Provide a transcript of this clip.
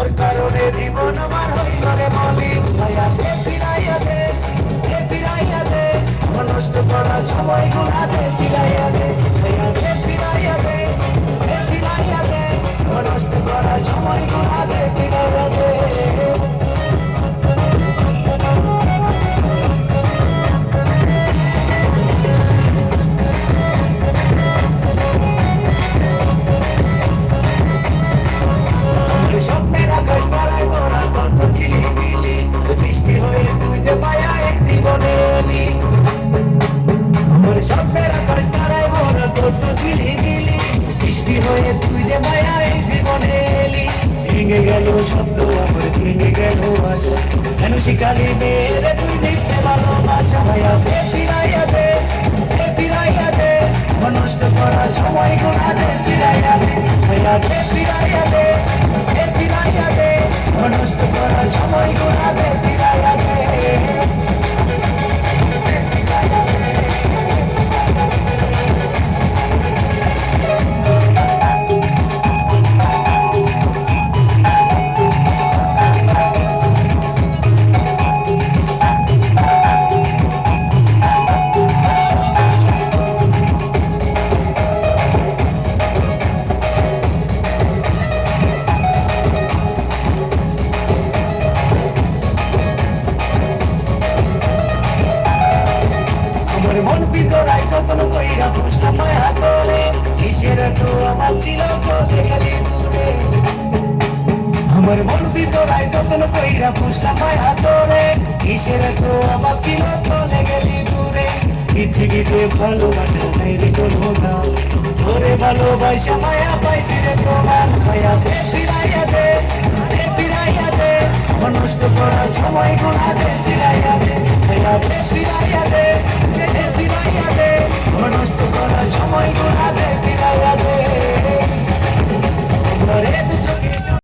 তোর কারণে জীবন আমার হইল রে মলিন। মায়া দে ফিরাইয়া দে, দে ফিরাইয়া দে, আমার নষ্ট করা সময় গুলা দে ফিরাইয়া দে। মায়া দে ফিরাইয়া দে, দে ফিরাইয়া দে, আমার নষ্ট করা সময় গুলা দে ফিরাইয়া দে। স্বপ্নের আকাশ তারায় ভরা কত ঝিলিমিলি, বৃষ্টি হয়ে তুই যে মায়া এই জীবনে এলি। আমার স্বপ্নের আকাশ তারায় ভরা কত ঝিলিমিলি, বৃষ্টি হয়ে তুই যে মায়া এই জীবনে এলি। ভেঙে গেল স্বপ্ন আমার, ভেঙে গেল আশা, কেন শিখালি মেয়েরে তুই মিথ্যে ভালোবাসা। মায়া দে ফিরাইয়া দে, দে ফিরাইয়া দে, আমার নষ্ট করা সময় গুলা দে ফিরাইয়া দে। মায়া দে ফিরাইয়া দে, দে ফিরাইয়া দে, আমার নষ্ট করা সময় গুলা দে ফিরাইয়া দে। আমার মন ভিতরাই যতন কইরা বুঝলাম মায়া তোরে, কিসের তো আমার ছিল চলে গেলি দূরে। আমার মন ভিতরাই যতন কইরা বুঝলাম মায়া তোরে, কিসের তো আমার ছিল চলে গেলি দূরে। পৃথিবীতে ভালোবাসা নাই রে কোনো নাম, তোরে ভালোবাসা মায়া পাইছি রে তোমার। মায়া দে ফিরাইয়া দে, দে ফিরাইয়া দে, আমার নষ্ট করা সময় গুলা দে।